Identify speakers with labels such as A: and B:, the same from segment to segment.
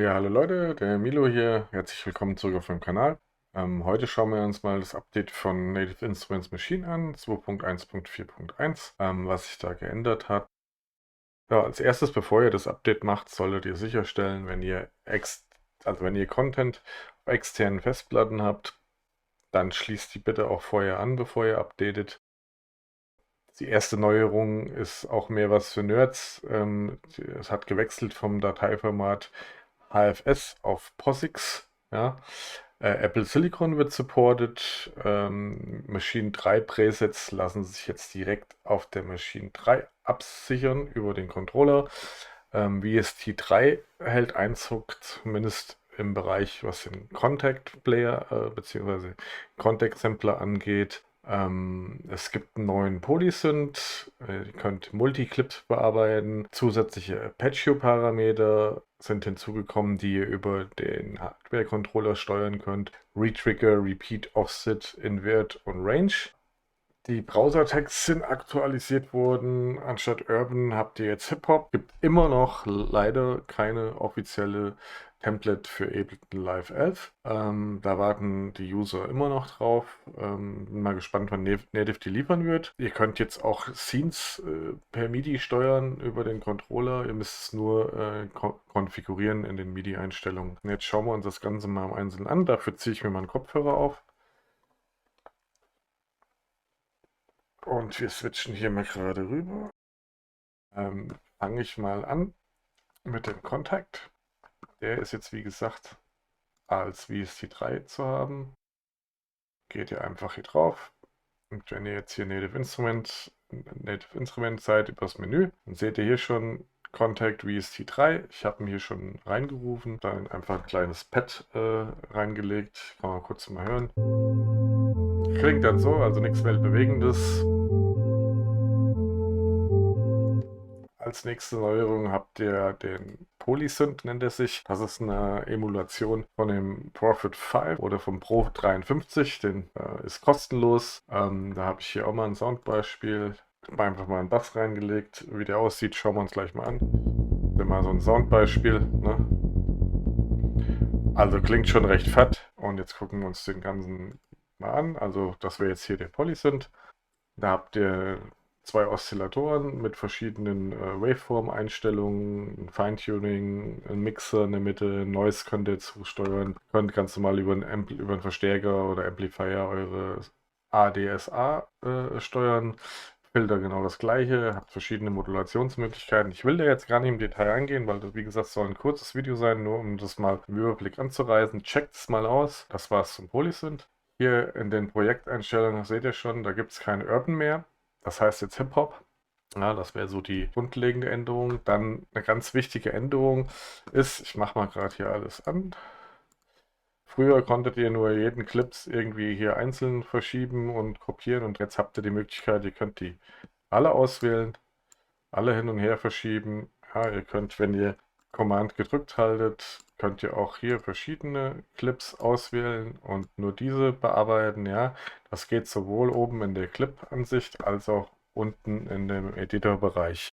A: Ja, hallo Leute, der Milo hier. Herzlich willkommen zurück auf meinem Kanal. Heute schauen wir uns mal das Update von Native Instruments Machine an, 2.1.4.1, was sich da geändert hat. Ja, als erstes, bevor ihr das Update macht, solltet ihr sicherstellen, wenn ihr Content auf externen Festplatten habt, dann schließt die bitte auch vorher an, bevor ihr updatet. Die erste Neuerung ist auch mehr was für Nerds. Es hat gewechselt vom Dateiformat HFS auf POSIX. Ja. Apple Silicon wird supported. Machine 3 Presets lassen sich jetzt direkt auf der Machine 3 absichern über den Controller. VST3 hält Einzug, zumindest im Bereich, was den Contact Player bzw. Contact Sampler angeht. Es gibt einen neuen Polysynth, ihr könnt Multiclips bearbeiten, zusätzliche Aperture-Parameter sind hinzugekommen, die ihr über den Hardware-Controller steuern könnt. Retrigger, Repeat, Offset, Invert und Range. Die Browser-Tags sind aktualisiert worden. Anstatt Urban habt ihr jetzt Hip-Hop. Gibt immer noch leider keine offizielle Template für Ableton Live 11. Da warten die User immer noch drauf. Bin mal gespannt, wann Native die liefern wird. Ihr könnt jetzt auch Scenes per MIDI steuern über den Controller. Ihr müsst es nur konfigurieren in den MIDI-Einstellungen. Jetzt schauen wir uns das Ganze mal im Einzelnen an. Dafür ziehe ich mir meinen Kopfhörer auf. Und wir switchen hier mal gerade rüber. Fange ich mal an mit dem Contact. Der ist jetzt wie gesagt als VST3 zu haben. Geht ihr einfach hier drauf. Und wenn ihr jetzt hier Native Instrument seid über das Menü, dann seht ihr hier schon Contact VST3. Ich habe ihn hier schon reingerufen, dann einfach ein kleines Pad reingelegt. Kann man kurz mal hören. Klingt dann so, also nichts Weltbewegendes. Als nächste Neuerung habt ihr den Polysynth, nennt er sich. Das ist eine Emulation von dem Prophet 5 oder vom Pro 53. Den ist kostenlos. Da habe ich hier auch mal ein Soundbeispiel. Ich habe einfach mal einen Bass reingelegt. Wie der aussieht, schauen wir uns gleich mal an. Hier mal so ein Soundbeispiel. Ne? Also klingt schon recht fett. Und jetzt gucken wir uns den ganzen mal an. Also das wäre jetzt hier der Polysynth. Da habt ihr zwei Oszillatoren mit verschiedenen Waveform-Einstellungen, ein Feintuning, ein Mixer in der Mitte, Noise könnt ihr zusteuern. Könnt ganz normal über einen Verstärker oder Amplifier eure ADSA steuern. Filter genau das gleiche, habt verschiedene Modulationsmöglichkeiten. Ich will da jetzt gar nicht im Detail eingehen, weil das wie gesagt soll ein kurzes Video sein, nur um das mal im Überblick anzureißen. Checkt es mal aus. Das war's zum Polysynth. Hier in den Projekteinstellungen seht ihr schon, da gibt es kein Urban mehr. Das heißt jetzt Hip-Hop. Ja, das wäre so die grundlegende Änderung. Dann eine ganz wichtige Änderung ist, ich mache mal gerade hier alles an. Früher konntet ihr nur jeden Clips irgendwie hier einzeln verschieben und kopieren und jetzt habt ihr die Möglichkeit, ihr könnt die alle auswählen, alle hin und her verschieben. Ja, ihr könnt, wenn ihr Command gedrückt haltet, könnt ihr auch hier verschiedene Clips auswählen und nur diese bearbeiten. Ja, das geht sowohl oben in der Clip-Ansicht als auch unten in dem Editor-Bereich.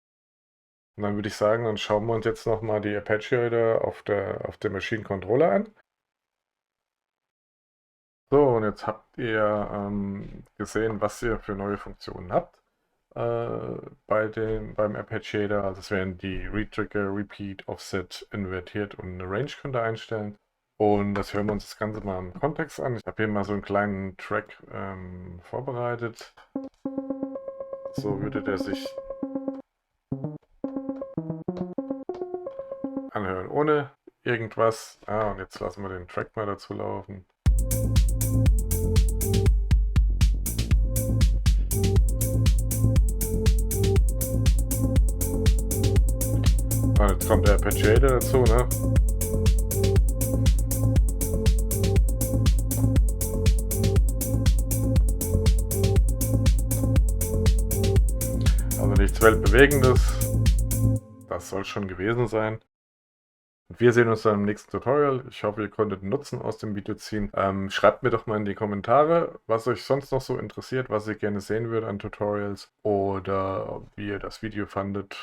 A: Und dann würde ich sagen, dann schauen wir uns jetzt nochmal die Aperture auf der Machine Controller an. So, und jetzt habt ihr gesehen, was ihr für neue Funktionen habt beim Aperture. Also es wären die Retrigger, Repeat, Offset, Invertiert und eine Range könnt ihr einstellen. Und das hören wir uns das Ganze mal im Kontext an. Ich habe hier mal so einen kleinen Track vorbereitet. So würde der sich anhören ohne irgendwas. Und jetzt lassen wir den Track mal dazu laufen. Jetzt kommt der Aperture dazu, ne? Also nichts Weltbewegendes. Das soll schon gewesen sein. Und wir sehen uns dann im nächsten Tutorial. Ich hoffe, ihr konntet Nutzen aus dem Video ziehen. Schreibt mir doch mal in die Kommentare, was euch sonst noch so interessiert, was ihr gerne sehen würdet an Tutorials oder wie ihr das Video fandet.